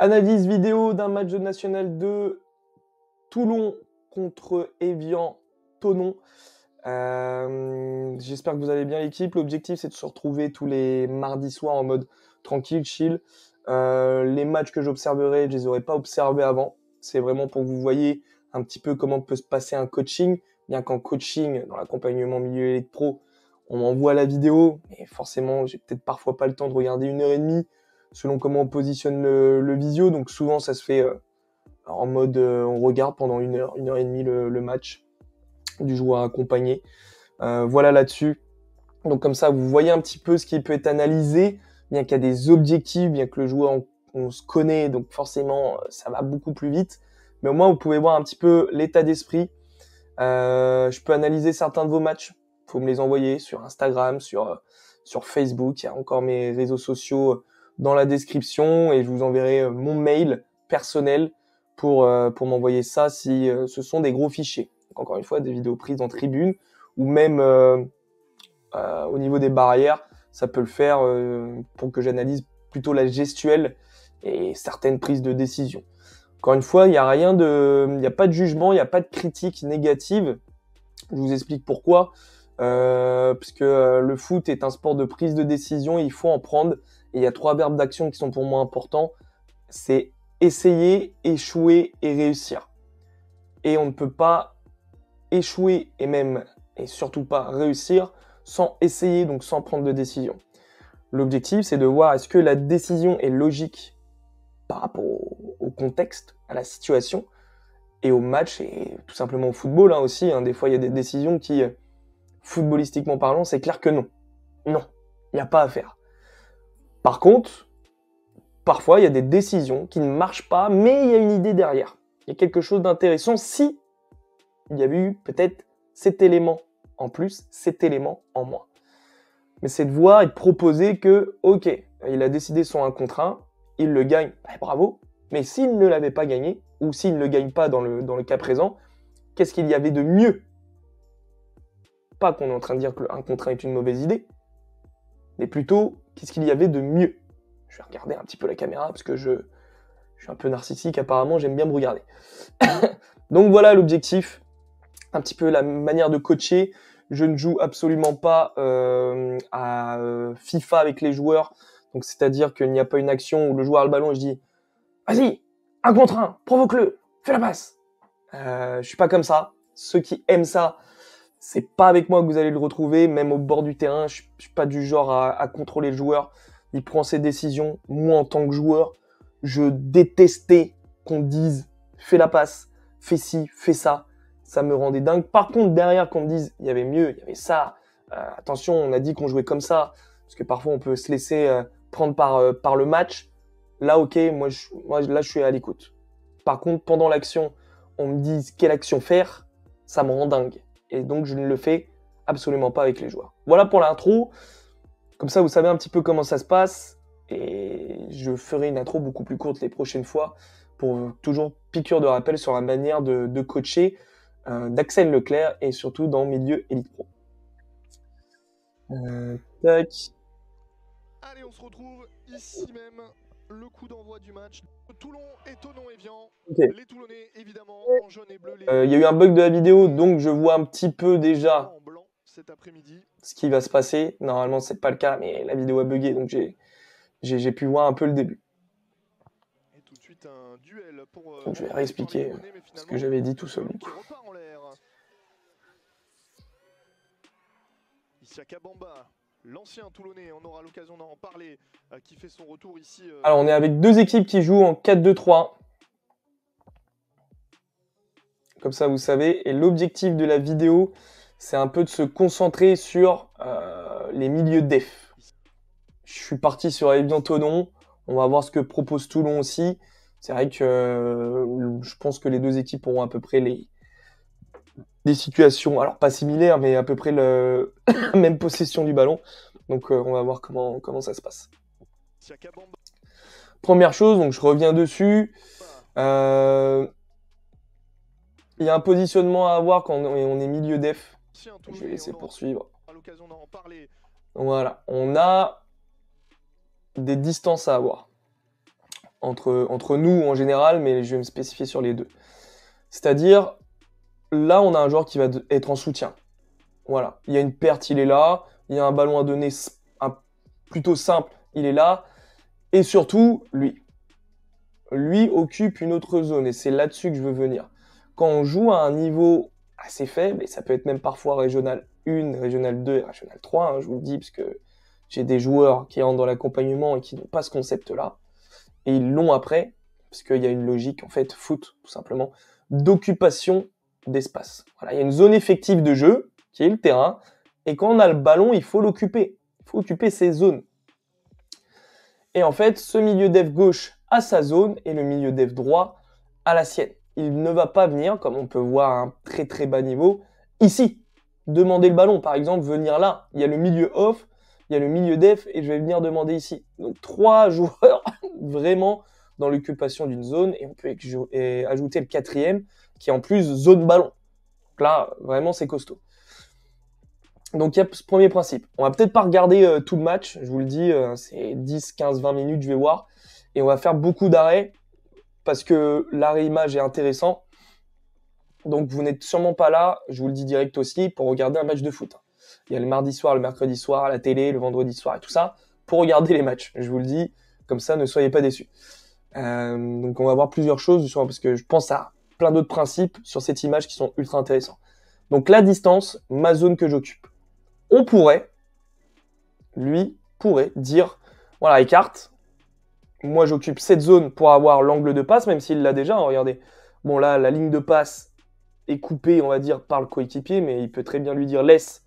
Analyse vidéo d'un match de National 2, Toulon contre Évian-Thonon. J'espère que vous allez bien l'équipe. L'objectif c'est de se retrouver tous les mardis soirs en mode tranquille, chill. Les matchs que j'observerai, je les aurais pas observés avant. C'est vraiment pour que vous voyez un petit peu comment peut se passer un coaching. Bien qu'en coaching, dans l'accompagnement milieu élite pro, on m'envoie la vidéo, mais forcément j'ai peut-être parfois pas le temps de regarder 1h30 selon comment on positionne le visio. Donc souvent ça se fait en mode on regarde pendant 1h30 le match du joueur accompagné. Voilà là-dessus. Donc comme ça, vous voyez un petit peu ce qui peut être analysé, bien qu'il y a des objectifs, bien que le joueur, on se connaît, donc forcément, ça va beaucoup plus vite. Mais au moins, vous pouvez voir un petit peu l'état d'esprit. Je peux analyser certains de vos matchs. Il faut me les envoyer sur Instagram, sur Facebook. Il y a encore mes réseaux sociaux dans la description et je vous enverrai mon mail personnel pour m'envoyer ça si ce sont des gros fichiers. Donc, encore une fois, des vidéos prises en tribune ou même au niveau des barrières, ça peut le faire pour que j'analyse plutôt la gestuelle et certaines prises de décision. Encore une fois, il n'y a pas de jugement, il n'y a pas de critique négative. Je vous explique pourquoi. Puisque le foot est un sport de prise de décision, il faut en prendre. Et il y a 3 verbes d'action qui sont pour moi importants. C'est essayer, échouer et réussir. Et on ne peut pas échouer et surtout pas réussir sans essayer, donc sans prendre de décision. L'objectif, c'est de voir est-ce que la décision est logique par rapport au contexte, à la situation et au match et tout simplement au football aussi. Des fois, il y a des décisions qui, footballistiquement parlant, c'est clair que non. Non, il n'y a pas à faire. Par contre, parfois, il y a des décisions qui ne marchent pas, mais il y a une idée derrière. Il y a quelque chose d'intéressant si il y avait eu peut-être cet élément en plus, cet élément en moins. Mais c'est de voir et de proposer que, ok, il a décidé son 1 contre 1, il le gagne, bravo. Mais s'il ne l'avait pas gagné, ou s'il ne le gagne pas dans le cas présent, qu'est-ce qu'il y avait de mieux? Pas qu'on est en train de dire que le 1 contre 1 est une mauvaise idée, mais plutôt, qu'est-ce qu'il y avait de mieux? Je vais regarder un petit peu la caméra, parce que je suis un peu narcissique apparemment, j'aime bien me regarder. Donc voilà l'objectif, un petit peu la manière de coacher. Je ne joue absolument pas à FIFA avec les joueurs. Donc c'est-à-dire qu'il n'y a pas une action où le joueur a le ballon et je dis « Vas-y, 1 contre 1, provoque-le, fais la passe ». Je suis pas comme ça. Ceux qui aiment ça, c'est pas avec moi que vous allez le retrouver, même au bord du terrain. Je suis pas du genre à contrôler le joueur. Il prend ses décisions. Moi, en tant que joueur, je détestais qu'on dise « Fais la passe, fais ci, fais ça ». Ça me rendait dingue. Par contre, derrière, qu'on me dise, il y avait mieux, il y avait ça. Attention, on a dit qu'on jouait comme ça. Parce que parfois, on peut se laisser prendre par le match. Là, ok, moi, là, je suis à l'écoute. Par contre, pendant l'action, on me dit quelle action faire, ça me rend dingue. Et donc, je ne le fais absolument pas avec les joueurs. Voilà pour l'intro. Comme ça, vous savez un petit peu comment ça se passe. Et je ferai une intro beaucoup plus courte les prochaines fois pour toujours piqûre de rappel sur la manière de coacher d'Axel Leclerc et surtout dans milieu élite pro. Tac. Allez, on se retrouve ici même. Le coup d'envoi du match. Toulon et Thonon-Évian. Okay. Les Toulonnais, évidemment, en jaune et bleu. Il y a eu un bug de la vidéo, donc je vois un petit peu déjà en blanc cet après-midi. Ce qui va se passer. Normalement, c'est pas le cas, mais la vidéo a bugué, donc j'ai pu voir un peu le début. Et tout de suite un duel pour. Donc je vais réexpliquer ce que j'avais dit tout seul. Qui repart en l'air. Issaka Bamba, l'ancien Toulonnais, on aura l'occasion d'en parler, qui fait son retour ici. Alors on est avec 2 équipes qui jouent en 4-2-3. Comme ça, vous savez. Et l'objectif de la vidéo, c'est un peu de se concentrer sur les milieux def. Je suis parti sur Évian-Thonon. On va voir ce que propose Toulon aussi. C'est vrai que je pense que les 2 équipes auront à peu près des situations, alors pas similaires, mais à peu près la même possession du ballon. Donc on va voir comment ça se passe. Première chose, donc je reviens dessus. Il y a un positionnement à avoir quand on est milieu def. Je vais laisser poursuivre. Voilà, on a des distances à avoir. entre nous en général, mais je vais me spécifier sur les deux. C'est-à-dire, là, on a un joueur qui va être en soutien. Voilà, il y a une perte, il est là. Il y a un ballon à donner plutôt simple, il est là. Et surtout, lui. Lui occupe une autre zone et c'est là-dessus que je veux venir. Quand on joue à un niveau assez faible, et ça peut être même parfois régional 1, régional 2 et régional 3, je vous le dis, parce que j'ai des joueurs qui rentrent dans l'accompagnement et qui n'ont pas ce concept-là, et ils l'ont après, parce qu'il y a une logique, en fait, foot, tout simplement, d'occupation d'espace. Voilà, il y a une zone effective de jeu, qui est le terrain, et quand on a le ballon, il faut l'occuper. Il faut occuper ces zones. Et en fait, ce milieu dev gauche a sa zone et le milieu dev droit a la sienne. Il ne va pas venir, comme on peut voir à un très très bas niveau, ici. Demander le ballon, par exemple, venir là. Il y a le milieu off, il y a le milieu def et je vais venir demander ici. Donc 3 joueurs vraiment dans l'occupation d'une zone et on peut ajouter le 4e qui est en plus zone ballon. Donc là, vraiment, c'est costaud. Donc il y a ce premier principe. On va peut-être pas regarder tout le match, je vous le dis, c'est 10, 15, 20 minutes, je vais voir. Et on va faire beaucoup d'arrêts parce que l'arrêt image est intéressant. Donc vous n'êtes sûrement pas là, je vous le dis direct aussi, pour regarder un match de foot. Il y a le mardi soir, le mercredi soir, à la télé, le vendredi soir et tout ça, pour regarder les matchs. Je vous le dis, comme ça, ne soyez pas déçus. Donc on va voir plusieurs choses, justement, parce que je pense à plein d'autres principes sur cette image qui sont ultra intéressants. Donc la distance, ma zone que j'occupe. On pourrait, lui, pourrait dire, voilà, écarte, moi j'occupe cette zone pour avoir l'angle de passe, même s'il l'a déjà, regardez. Bon là, la ligne de passe est coupée, on va dire, par le coéquipier, mais il peut très bien lui dire laisse,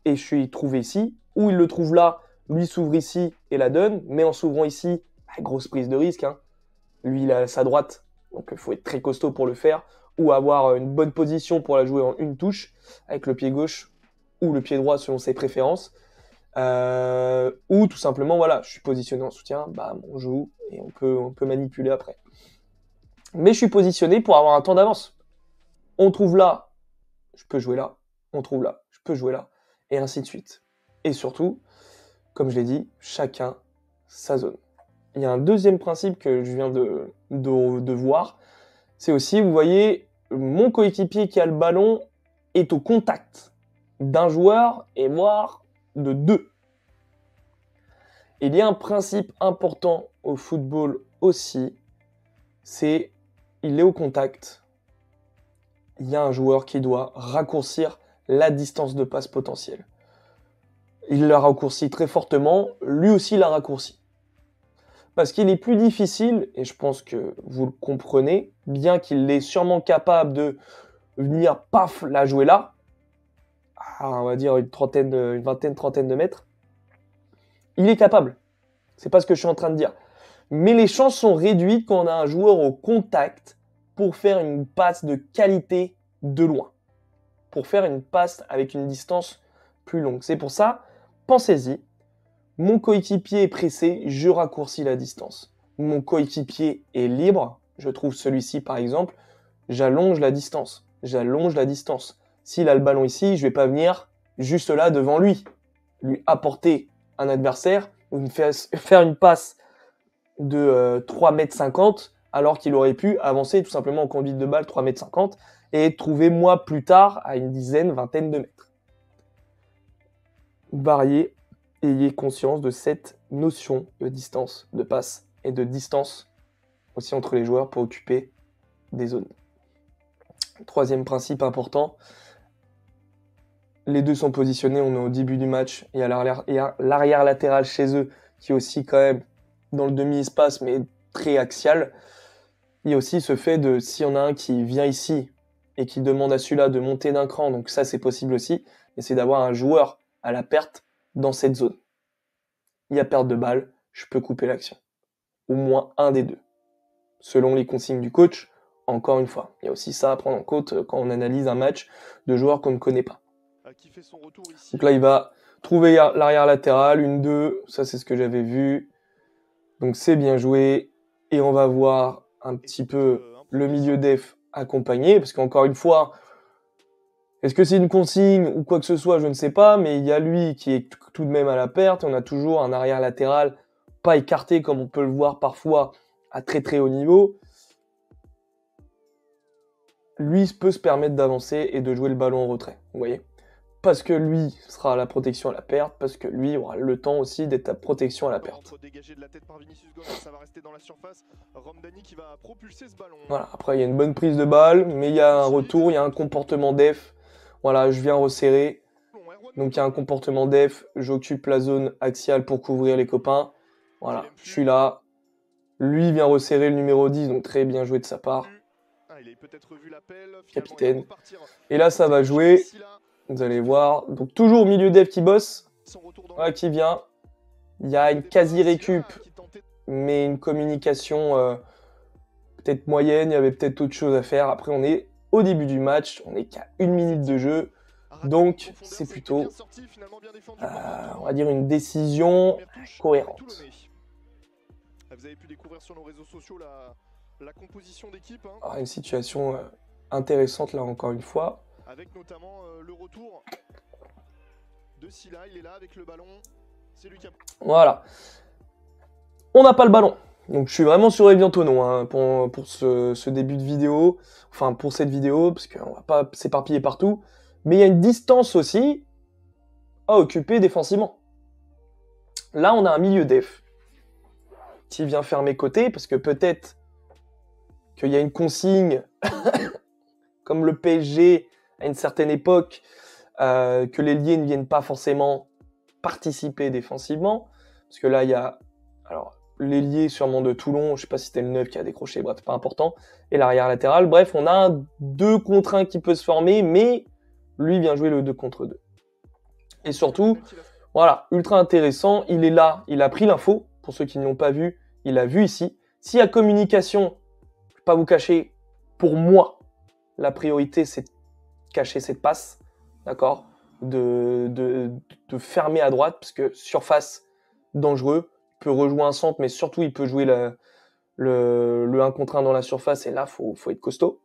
et je suis trouvé ici, ou il le trouve là, lui s'ouvre ici et la donne, mais en s'ouvrant ici, grosse prise de risque, lui il a sa droite, donc il faut être très costaud pour le faire, ou avoir une bonne position pour la jouer en une touche, avec le pied gauche ou le pied droit selon ses préférences, ou tout simplement, voilà, je suis positionné en soutien, bam, on joue, et on peut manipuler après. Mais je suis positionné pour avoir un temps d'avance. On trouve là, je peux jouer là, on trouve là, je peux jouer là, et ainsi de suite. Et surtout, comme je l'ai dit, chacun sa zone. Il y a un deuxième principe que je viens de voir, c'est aussi, vous voyez, mon coéquipier qui a le ballon est au contact d'un joueur et voire de 2. Il y a un principe important au football aussi, c'est il est au contact. Il y a un joueur qui doit raccourcir la distance de passe potentielle. Il la raccourcit très fortement, lui aussi l'a raccourci. Parce qu'il est plus difficile, et je pense que vous le comprenez, bien qu'il est sûrement capable de venir, paf, la jouer là, à, on va dire une vingtaine, trentaine de mètres, il est capable. C'est pas ce que je suis en train de dire. Mais les chances sont réduites quand on a un joueur au contact pour faire une passe de qualité de loin. Pour faire une passe avec une distance plus longue. C'est pour ça, pensez-y. Mon coéquipier est pressé, je raccourcis la distance. Mon coéquipier est libre, je trouve celui-ci par exemple, j'allonge la distance. J'allonge la distance. S'il a le ballon ici, je vais pas venir juste là devant lui apporter un adversaire ou faire une passe de 3,50 m alors qu'il aurait pu avancer tout simplement en conduite de balle 3,50 m et trouver moi plus tard à une dizaine, vingtaine de mètres. Variez, ayez conscience de cette notion de distance de passe et de distance aussi entre les joueurs pour occuper des zones. Troisième principe important, les deux sont positionnés, on est au début du match, il y a l'arrière latéral chez eux qui est aussi quand même dans le demi-espace mais très axial. Il y a aussi ce fait de, s'il y en a un qui vient ici et qui demande à celui-là de monter d'un cran, donc ça c'est possible aussi, mais c'est d'avoir un joueur à la perte dans cette zone. Il y a perte de balle, je peux couper l'action. Au moins un des deux. Selon les consignes du coach, encore une fois. Il y a aussi ça à prendre en compte quand on analyse un match de joueurs qu'on ne connaît pas. Donc là, il va trouver l'arrière latéral, 1-2, ça c'est ce que j'avais vu. Donc c'est bien joué. Et on va voir un petit peu le milieu def accompagné, parce qu'encore une fois, est-ce que c'est une consigne ou quoi que ce soit, je ne sais pas, mais il y a lui qui est tout de même à la perte. On a toujours un arrière latéral pas écarté comme on peut le voir parfois à très très haut niveau, lui peut se permettre d'avancer et de jouer le ballon en retrait, vous voyez. Parce que lui sera à la protection à la perte, parce que lui aura le temps aussi d'être à protection à la perte. Voilà, après il y a une bonne prise de balle, mais il y a un retour, il y a un comportement def. Voilà, je viens resserrer. Donc il y a un comportement def, j'occupe la zone axiale pour couvrir les copains. Voilà, je suis là. Lui vient resserrer le numéro 10, donc très bien joué de sa part. Capitaine. Et là ça va jouer. Vous allez voir. Donc toujours au milieu def qui bosse. Voilà, qui vient. Il y a une quasi-récup, mais une communication peut-être moyenne. Il y avait peut-être autre chose à faire. Après, on est au début du match. On n'est qu'à 1 minute de jeu. Donc, c'est plutôt, on va dire, une décision cohérente. Vous avez pu découvrir sur nos réseaux sociaux la composition d'équipe. Alors, une situation intéressante, là, encore une fois. Avec notamment le retour de Silla, il est là avec le ballon. C'est lui qui a... Voilà. On n'a pas le ballon. Donc je suis vraiment sur Evian-Tonon hein, pour ce début de vidéo. Enfin pour cette vidéo, parce qu'on va pas s'éparpiller partout. Mais il y a une distance aussi à occuper défensivement. Là on a un milieu def qui vient faire mes côtés, parce que peut-être qu'il y a une consigne, comme le PSG à une certaine époque, que les liés ne viennent pas forcément participer défensivement, parce que là il y a alors l'ailier sûrement de Toulon, je sais pas si c'était le 9 qui a décroché, bref, pas important, et l'arrière latéral, bref, on a un 2 contre 1 qui peut se former, mais lui vient jouer le 2 contre 2. Et surtout, voilà, ultra intéressant, il est là, il a pris l'info, pour ceux qui ne l'ont pas vu, il a vu ici. S'il y a communication, je ne vais pas vous cacher, pour moi, la priorité c'est de cacher cette passe, d'accord, de fermer à droite, parce que surface dangereux, il peut rejouer un centre, mais surtout il peut jouer le 1 contre 1 dans la surface, et là faut être costaud.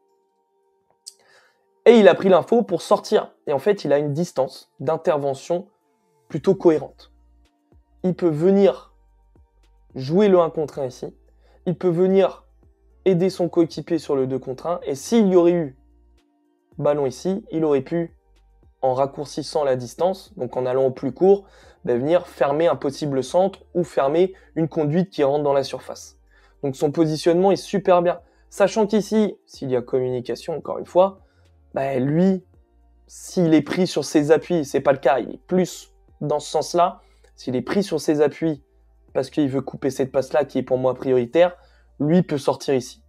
Et il a pris l'info pour sortir, et en fait il a une distance d'intervention plutôt cohérente. Il peut venir jouer le 1 contre 1 ici, il peut venir aider son coéquipier sur le 2 contre 1, et s'il y aurait eu ballon ici, il aurait pu, en raccourcissant la distance, donc en allant au plus court, venir fermer un possible centre ou fermer une conduite qui rentre dans la surface. Donc son positionnement est super bien. Sachant qu'ici, s'il y a communication, encore une fois, lui, s'il est pris sur ses appuis, c'est pas le cas, il est plus dans ce sens-là, s'il est pris sur ses appuis parce qu'il veut couper cette passe-là qui est pour moi prioritaire, lui peut sortir ici.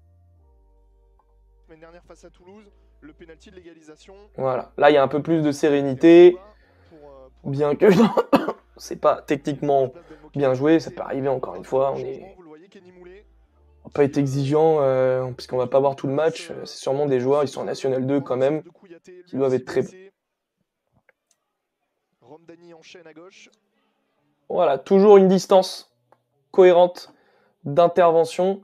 La semaine dernière face à Toulouse, le pénalty de l'égalisation. Voilà, là il y a un peu plus de sérénité, bien que c'est pas techniquement bien joué, ça peut arriver encore une fois, on va pas être exigeant puisqu'on va pas voir tout le match, c'est sûrement des joueurs, ils sont en National 2 quand même, qui doivent être très bons. Voilà, toujours une distance cohérente d'intervention.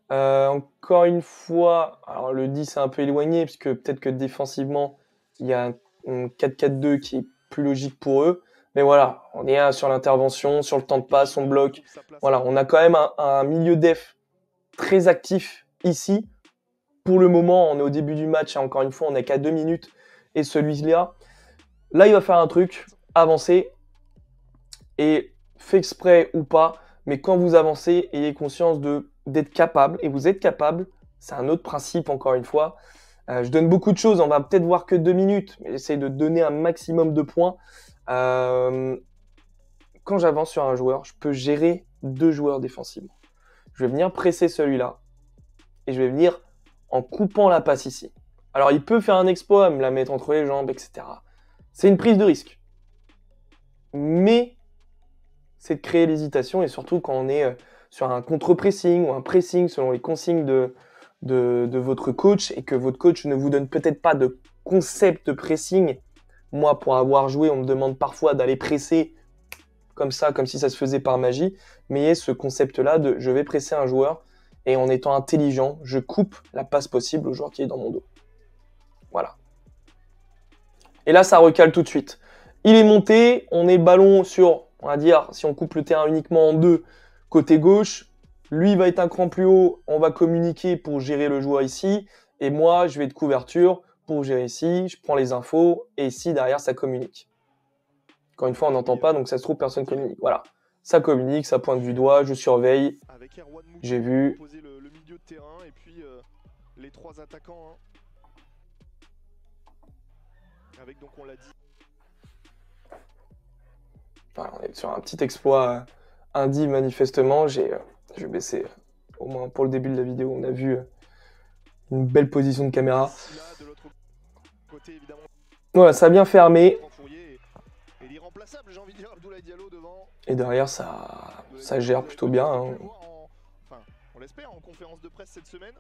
Encore une fois, alors le 10 est un peu éloigné, parce que peut-être que défensivement, il y a un 4-4-2 qui est plus logique pour eux. Mais voilà, on est sur l'intervention, sur le temps de passe, on bloque. Voilà, on a quand même un milieu def très actif ici. Pour le moment, on est au début du match, et encore une fois, on n'est qu'à 2 minutes. Et celui-là, là, il va faire un truc, avancer. Et fait exprès ou pas, mais quand vous avancez, ayez conscience d'être capable, et vous êtes capable, c'est un autre principe encore une fois. Je donne beaucoup de choses, on va peut-être voir que 2 minutes, mais j'essaie de donner un maximum de points. Quand j'avance sur un joueur, je peux gérer 2 joueurs défensivement. Je vais venir presser celui-là, et je vais venir en coupant la passe ici. Alors il peut faire un exploit, me la mettre entre les jambes, etc. C'est une prise de risque. Mais c'est de créer l'hésitation, et surtout quand on est sur un contre-pressing ou un pressing selon les consignes de votre coach, et que votre coach ne vous donne peut-être pas de concept de pressing. Moi, pour avoir joué, on me demande parfois d'aller presser comme ça, comme si ça se faisait par magie, mais il y a ce concept-là de je vais presser un joueur, et en étant intelligent, je coupe la passe possible au joueur qui est dans mon dos. Voilà. Et là, ça recale tout de suite. Il est monté, on est ballon sur, on va dire, si on coupe le terrain uniquement en 2, côté gauche, Lui, il va être un cran plus haut, on va communiquer pour gérer le joueur ici, et moi, je vais de couverture pour gérer ici, je prends les infos, et ici, derrière, ça communique. Encore une fois, on n'entend pas, donc ça se trouve, personne communique. Voilà, ça communique, ça pointe du doigt, je surveille, j'ai vu. Le milieu de terrain, et puis les 3 attaquants. Hein. Avec, donc, on l'a dit. Voilà, on est sur un petit exploit indie, manifestement. Je vais baisser, au moins pour le début de la vidéo, on a vu une belle position de caméra. Voilà, ça a bien fermé. Et derrière, ça gère plutôt bien. Hein. On l'espère en conférence de presse cette semaine.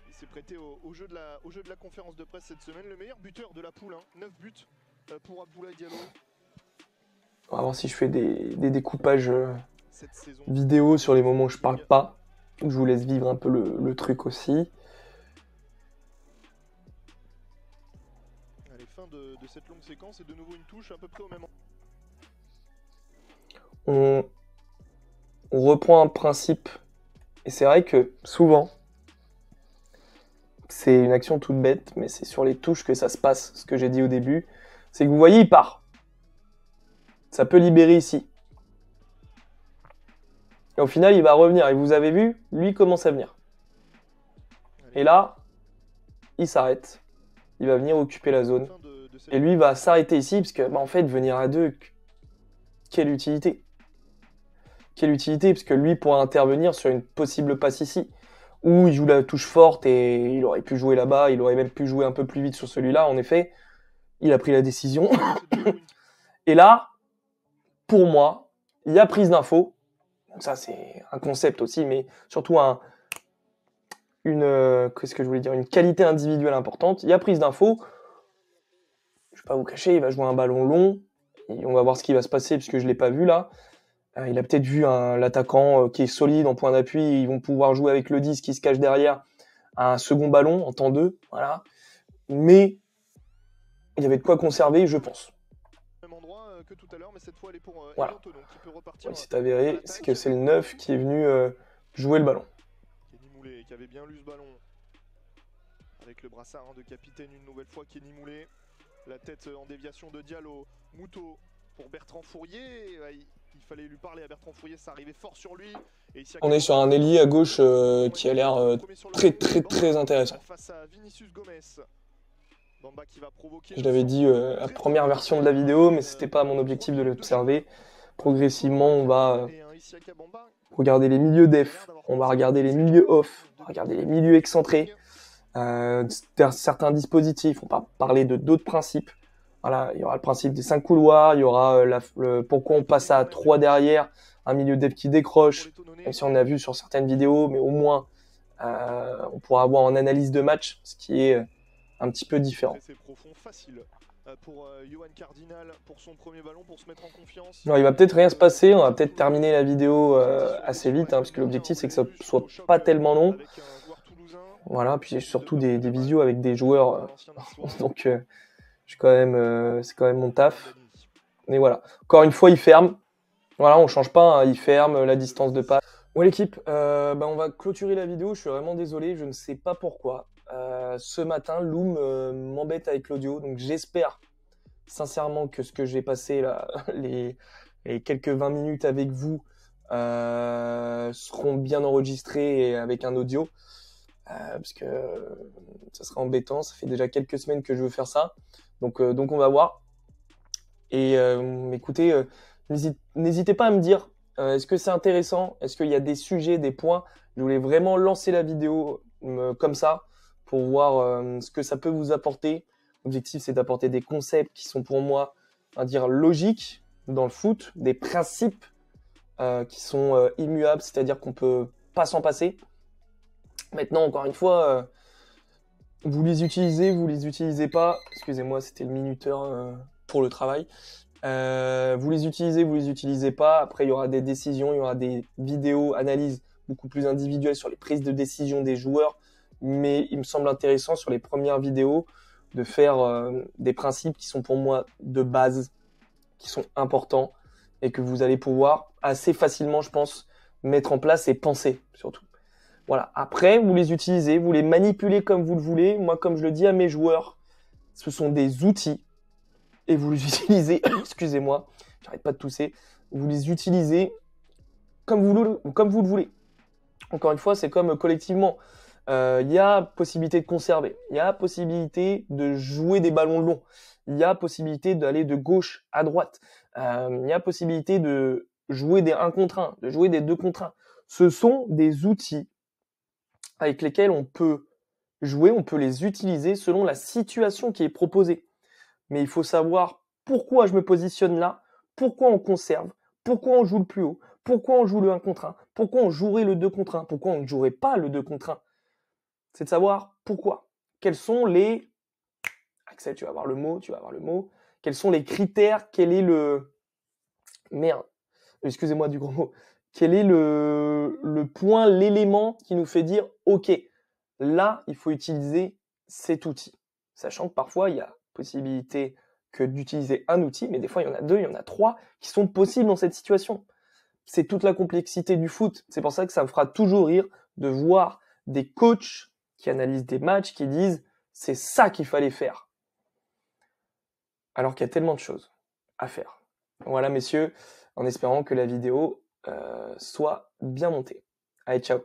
Il s'est prêté au jeu de la conférence de presse cette semaine. Le meilleur buteur de la poule, hein. 9 buts pour Abdoulaye Diallo. On va voir si je fais des découpages vidéo sur les moments où je parle pas. Je vous laisse vivre un peu le truc aussi. Allez, fin de cette longue séquence et de nouveau une touche à peu près au même endroit. On reprend un principe. Et c'est vrai que souvent, c'est une action toute bête, mais c'est sur les touches que ça se passe, ce que j'ai dit au début. C'est que vous voyez, il part. Ça peut libérer ici. Et au final, il va revenir. Et vous avez vu, lui commence à venir. Et là, il s'arrête. Il va venir occuper la zone. Et lui va s'arrêter ici, parce que, en fait, venir à 2, quelle utilité? Quelle utilité? Parce que lui pourra intervenir sur une possible passe ici. Ou il joue la touche forte et il aurait pu jouer là-bas. Il aurait même pu jouer un peu plus vite sur celui-là, en effet. Il a pris la décision. Et là, pour moi, il y a prise d'info. Donc ça, c'est un concept aussi, mais surtout qu'est-ce que je voulais dire, une qualité individuelle importante. Il y a prise d'info. Je vais pas vous cacher, il va jouer un ballon long. Et on va voir ce qui va se passer, puisque je l'ai pas vu là. Il a peut-être vu l'attaquant qui est solide en point d'appui. Ils vont pouvoir jouer avec le 10 qui se cache derrière un second ballon en temps 2. Voilà. Mais il y avait de quoi conserver, je pense. Que tout à l'heure, mais cette fois elle est pour voilà. Qui peut repartir. Oui, c'est avéré, c'est que c'est le 9 qui est venu jouer le ballon. Kenny Moulet qui avait bien lu ce ballon. Avec le brassard de capitaine une nouvelle fois, Kenny Moulet. La tête en déviation de Diallo. Moutot pour Bertrand Fourier. Il fallait lui parler à Bertrand Fourier, ça arrivait fort sur lui. Et ici, on est sur un ailier à gauche qui a l'air très intéressant. Face à Vinicius Gomez. Je l'avais dit la première version de la vidéo, mais c'était pas mon objectif de l'observer. Progressivement, on va regarder les milieux def, on va regarder les milieux off, on va regarder les milieux excentrés, certains dispositifs, on va parler de d'autres principes. Voilà, il y aura le principe des 5 couloirs, il y aura pourquoi on passe à 3 derrière, un milieu def qui décroche, même si on a vu sur certaines vidéos, mais au moins on pourra avoir en analyse de match, ce qui est un petit peu différent. C'est profond, facile pour Yohan Cardinal pour son premier ballon, pour se mettre en confiance. Non, il va peut-être rien se passer, on va peut-être terminer la vidéo assez vite, parce que l'objectif c'est que ça soit pas tellement long. Voilà, puis j'ai surtout des visios avec des joueurs, donc c'est quand même mon taf. Mais voilà, encore une fois il ferme. Voilà, on change pas, hein, il ferme la distance de passe. Bon l'équipe, on va clôturer la vidéo, je suis vraiment désolé, je ne sais pas pourquoi. Ce matin, Loom m'embête avec l'audio, donc j'espère sincèrement que ce que j'ai passé là, les quelques 20 minutes avec vous seront bien enregistrés et avec un audio, parce que ça sera embêtant, ça fait déjà quelques semaines que je veux faire ça, donc on va voir. Et écoutez, n'hésitez pas à me dire, est-ce que c'est intéressant, est-ce qu'il y a des sujets, des points, je voulais vraiment lancer la vidéo comme ça, pour voir ce que ça peut vous apporter. L'objectif, c'est d'apporter des concepts qui sont pour moi, on va dire, logiques dans le foot, des principes qui sont immuables, c'est-à-dire qu'on peut pas s'en passer. Maintenant, encore une fois, vous les utilisez pas. Excusez-moi, c'était le minuteur pour le travail. Vous les utilisez pas. Après, il y aura des décisions, il y aura des vidéos, analyses beaucoup plus individuelles sur les prises de décision des joueurs. Mais il me semble intéressant sur les premières vidéos de faire des principes qui sont pour moi de base, qui sont importants et que vous allez pouvoir assez facilement, je pense, mettre en place et penser surtout. Voilà. Après, vous les utilisez, vous les manipulez comme vous le voulez. Moi, comme je le dis à mes joueurs, ce sont des outils et vous les utilisez, excusez-moi, j'arrête pas de tousser, vous les utilisez comme vous le voulez. Encore une fois, c'est comme collectivement. Il y a possibilité de conserver, il y a possibilité de jouer des ballons longs, il y a possibilité d'aller de gauche à droite, il y a possibilité de jouer des 1 contre 1, de jouer des 2 contre 1. Ce sont des outils avec lesquels on peut jouer, on peut les utiliser selon la situation qui est proposée. Mais il faut savoir pourquoi je me positionne là, pourquoi on conserve, pourquoi on joue le plus haut, pourquoi on joue le 1 contre 1, pourquoi on jouerait le 2 contre 1, pourquoi on ne jouerait pas le 2 contre 1. C'est de savoir pourquoi. Quels sont les... Axel, tu vas avoir le mot. Quels sont les critères, quel est le... Merde, excusez-moi du gros mot. Quel est le point, l'élément qui nous fait dire, ok, là, il faut utiliser cet outil. Sachant que parfois, il y a possibilité que d'utiliser un outil, mais des fois, il y en a 2, il y en a 3 qui sont possibles dans cette situation. C'est toute la complexité du foot. C'est pour ça que ça me fera toujours rire de voir des coachs qui analysent des matchs, qui disent c'est ça qu'il fallait faire. Alors qu'il y a tellement de choses à faire. Voilà messieurs, en espérant que la vidéo soit bien montée. Allez, ciao.